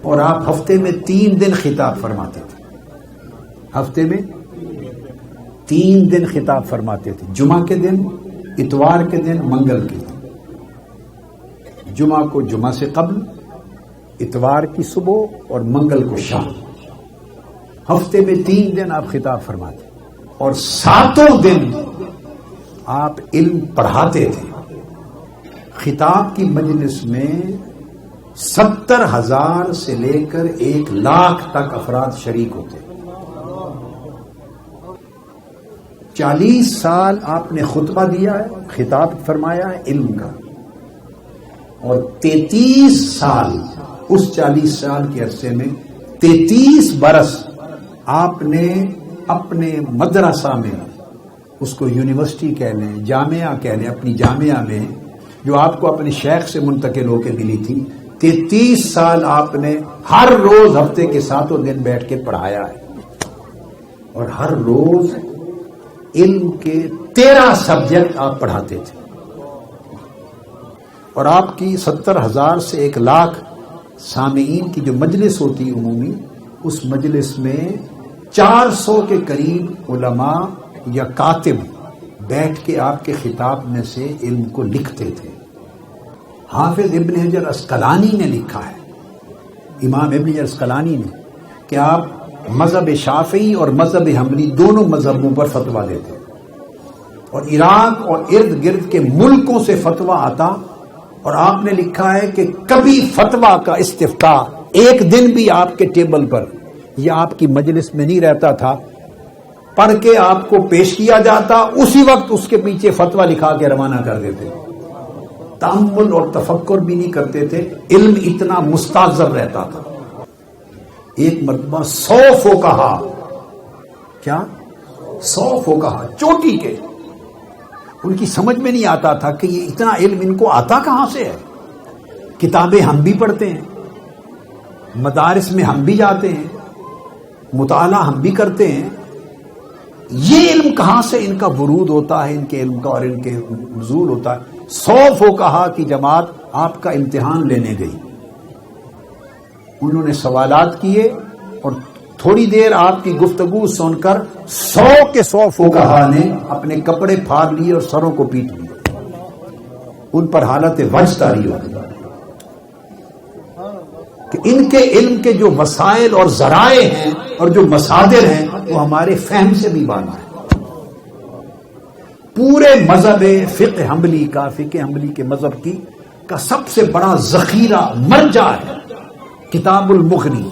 اور آپ ہفتے میں 3 دن خطاب فرماتے تھے. ہفتے میں 3 دن خطاب فرماتے تھے، جمعہ کے دن، اتوار کے دن، منگل کے دن. جمعہ کو جمعہ سے قبل، اتوار کی صبح اور منگل کو شام. ہفتے میں 3 دن آپ خطاب فرماتے اور 7 دن آپ علم پڑھاتے تھے. خطاب کی مجلس میں 70,000 سے لے کر 1,00,000 تک افراد شریک ہوتے. 40 سال آپ نے خطبہ دیا ہے، خطاب فرمایا ہے علم کا، اور 33 سال، اس 40 سال کے عرصے میں 33 برس آپ نے اپنے مدرسہ میں، اس کو یونیورسٹی کہہ لیں، جامعہ کہہ لیں، اپنی جامعہ میں جو آپ کو اپنے شیخ سے منتقل ہو کے ملی تھی، 33 سال آپ نے ہر روز ہفتے کے 7 دن بیٹھ کے پڑھایا ہے، اور ہر روز علم کے 13 سبجیکٹ آپ پڑھاتے تھے. اور آپ کی 70,000 سے 1,00,000 سامعین کی جو مجلس ہوتی عمومی، اس مجلس میں 400 کے قریب علماء یا کاتب بیٹھ کے آپ کے خطاب میں سے علم کو لکھتے تھے. حافظ ابن حجر اسقلانی نے لکھا ہے، امام ابن حجر اسقلانی نے، کہ آپ مذہب شافعی اور مذہب حنبلی دونوں مذہبوں پر فتویٰ دیتے، اور عراق اور ارد گرد کے ملکوں سے فتویٰ آتا، اور آپ نے لکھا ہے کہ کبھی فتویٰ کا استفتاء ایک دن بھی آپ کے ٹیبل پر یا آپ کی مجلس میں نہیں رہتا تھا، پڑھ کے آپ کو پیش کیا جاتا، اسی وقت اس کے پیچھے فتویٰ لکھا کے روانہ کر دیتے. تأمل اور تفکر بھی نہیں کرتے تھے، علم اتنا مستعذب رہتا تھا. ایک مرتبہ 100 فقہا، کیا 100 فقہا چوٹی کے، ان کی سمجھ میں نہیں آتا تھا کہ یہ اتنا علم ان کو آتا کہاں سے ہے. کتابیں ہم بھی پڑھتے ہیں، مدارس میں ہم بھی جاتے ہیں، مطالعہ ہم بھی کرتے ہیں، یہ علم کہاں سے ان کا ورود ہوتا ہے، ان کے علم کا اور ان کے نزول ہوتا ہے. 100 فقہا کی جماعت آپ کا امتحان لینے گئی. انہوں نے سوالات کیے اور تھوڑی دیر آپ کی گفتگو سن کر 100 کے 100 فقہا نے اپنے کپڑے پھاڑ لیے اور سروں کو پیٹ لیے. ان پر حالت وجد طاری ہو گئی کہ ان کے علم کے جو وسائل اور ذرائع ہیں اور جو مصادر ہیں وہ ہمارے فہم سے بھی بالا ہے. پورے مذہب فقہ حنبلی کے مذہب کا سب سے بڑا ذخیرہ مرجع ہے کتاب المغنی،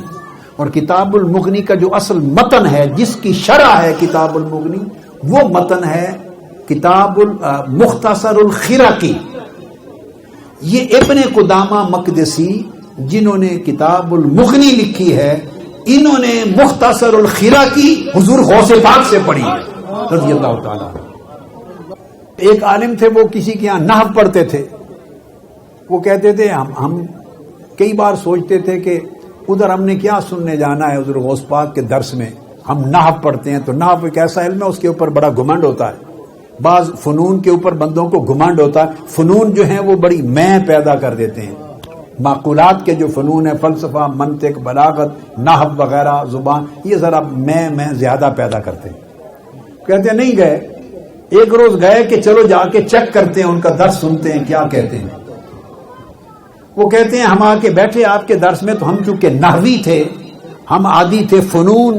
اور کتاب المغنی کا جو اصل متن ہے، جس کی شرح ہے کتاب المغنی، وہ متن ہے کتاب مختصر الخرقی. یہ ابن قدامہ مقدسی جنہوں نے کتاب المغنی لکھی ہے، انہوں نے مختصر الخرقی حضور غوث پاک سے پڑھی ہے رضی اللہ تعالیٰ. ایک عالم تھے، وہ کسی کے ہاں نحو پڑھتے تھے. وہ کہتے تھے ہم کئی بار سوچتے تھے کہ ادھر ہم نے کیا سننے جانا ہے حضور غوث پاک کے درس میں، ہم نحو پڑھتے ہیں. تو نحو ایک ایسا علم ہے، اس کے اوپر بڑا گھمنڈ ہوتا ہے. بعض فنون کے اوپر بندوں کو گھمنڈ ہوتا ہے، فنون جو ہیں وہ بڑی میں پیدا کر دیتے ہیں. معقولات کے جو فنون ہیں، فلسفہ، منطق، بلاغت، نحو وغیرہ، زبان، یہ ذرا میں زیادہ پیدا کرتے ہیں. کہتے ہیں نہیں گئے، ایک روز گئے کہ چلو جا کے چیک کرتے ہیں، ان کا درس سنتے ہیں کیا کہتے ہیں. وہ کہتے ہیں ہم آ کے بیٹھے آپ کے درس میں، تو ہم چونکہ نحوی تھے، ہم عادی تھے فنون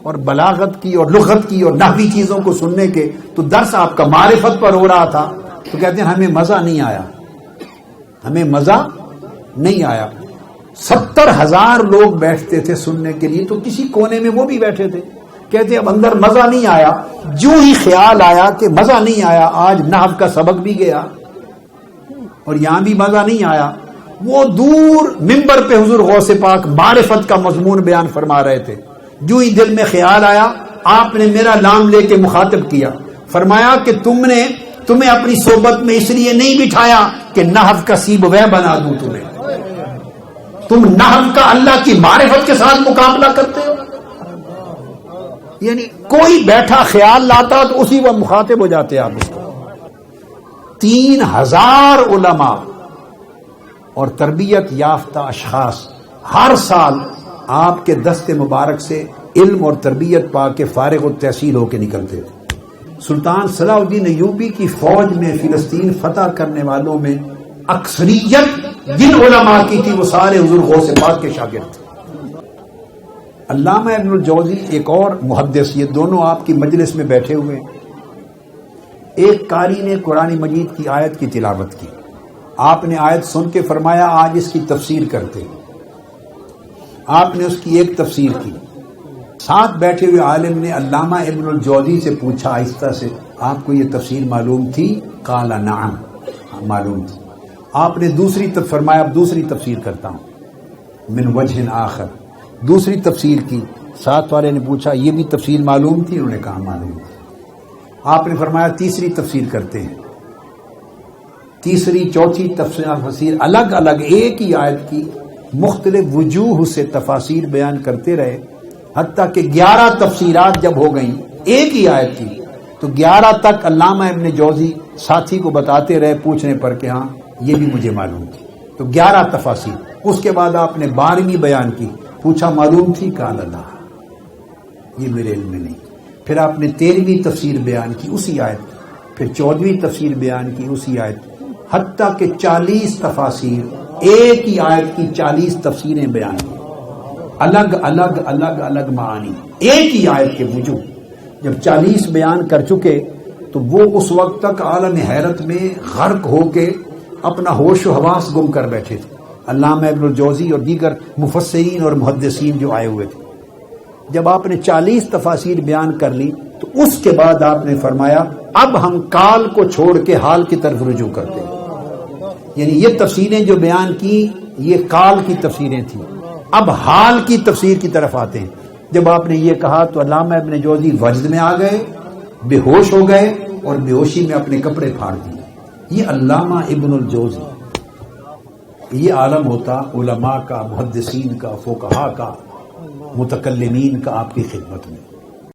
اور بلاغت کی اور لغت کی اور نحوی چیزوں کو سننے کے، تو درس آپ کا معرفت پر ہو رہا تھا. تو کہتے ہیں ہمیں مزہ نہیں آیا، ہمیں مزہ نہیں آیا. 70,000 لوگ بیٹھتے تھے سننے کے لیے، تو کسی کونے میں وہ بھی بیٹھے تھے. کہتے اب اندر مزہ نہیں آیا، جو ہی خیال آیا کہ مزہ نہیں آیا، آج نحو کا سبق بھی گیا اور یہاں بھی مزہ نہیں آیا. وہ دور منبر پہ حضور غوث پاک معرفت کا مضمون بیان فرما رہے تھے. جو ہی دل میں خیال آیا، آپ نے میرا نام لے کے مخاطب کیا، فرمایا کہ تمہیں اپنی صحبت میں اس لیے نہیں بٹھایا کہ نحو کا سیب وہ بنا دوں تمہیں. تم نحو کا اللہ کی معرفت کے ساتھ مقابلہ کرتے ہو. یعنی کوئی بیٹھا خیال لاتا تو اسی وقت مخاطب ہو جاتے آپ. 3,000 علماء اور تربیت یافتہ اشخاص ہر سال آپ کے دست مبارک سے علم اور تربیت پا کے فارغ التحصیل ہو کے نکلتے تھے۔ سلطان صلاح الدین ایوبی کی فوج میں فلسطین فتح کرنے والوں میں اکثریت جن علماء کی تھی وہ سارے حضور غوث پاک کے شاگرد تھے۔ علامہ ابن الجوزی ایک اور محدث، یہ دونوں آپ کی مجلس میں بیٹھے ہوئے، ایک قاری نے قرآن مجید کی آیت کی تلاوت کی، آپ نے آیت سن کے فرمایا آج اس کی تفسیر کرتے ہیں، آپ نے اس کی ایک تفسیر کی۔ ساتھ بیٹھے ہوئے عالم نے علامہ ابن الجوزی سے پوچھا آہستہ سے، آپ کو یہ تفسیر معلوم تھی؟ قال نعم، معلوم تھی۔ آپ نے دوسری فرمایا اب دوسری تفسیر کرتا ہوں، من وجہ آخر، دوسری تفسیر کی۔ ساتھ والے نے پوچھا یہ بھی تفسیر معلوم تھی؟ انہوں نے کہا معلوم تھی۔ آپ نے فرمایا تیسری تفسیر کرتے ہیں، تیسری چوتھی تفسیر الگ الگ ایک ہی آیت کی مختلف وجوہ سے تفاسیر بیان کرتے رہے، حتیٰ کہ 11 تفسیرات جب ہو گئیں ایک ہی آیت کی تو 11 تک علامہ ابن جوزی ساتھی کو بتاتے رہے پوچھنے پر کہ ہاں یہ بھی مجھے معلوم تھی، تو 11 تفاسیر۔ اس کے بعد آپ نے 12ویں بیان کی، پوچھا معلوم تھی؟ قال لا، یہ میرے علم میں نہیں۔ پھر آپ نے 13ویں تفسیر بیان کی اسی آیت، پھر 14ویں تفسیر بیان کی اسی آیت، حتیٰ کہ 40 تفاسیر، ایک ہی آیت کی 40 تفسیریں بیان کی، الگ الگ الگ الگ معانی، ایک ہی آیت کے وجوہ۔ جب 40 بیان کر چکے تو وہ اس وقت تک عالم حیرت میں غرق ہو کے اپنا ہوش و حواس گم کر بیٹھے تھے، علامہ ابن الجوزی اور دیگر مفسرین اور محدثین جو آئے ہوئے تھے۔ جب آپ نے 40 تفاسیر بیان کر لی تو اس کے بعد آپ نے فرمایا اب ہم کال کو چھوڑ کے حال کی طرف رجوع کرتے ہیں، یعنی یہ تفسیریں جو بیان کی یہ کال کی تفسیریں تھیں، اب حال کی تفسیر کی طرف آتے ہیں۔ جب آپ نے یہ کہا تو علامہ ابن جوزی وجد میں آ گئے، بے ہوش ہو گئے اور بے ہوشی میں اپنے کپڑے پھاڑ دیے۔ یہ علامہ ابن الجوزی، یہ عالم ہوتا علماء کا، محدثین کا، فقہاء کا، متکلمین کا آپ کی خدمت میں۔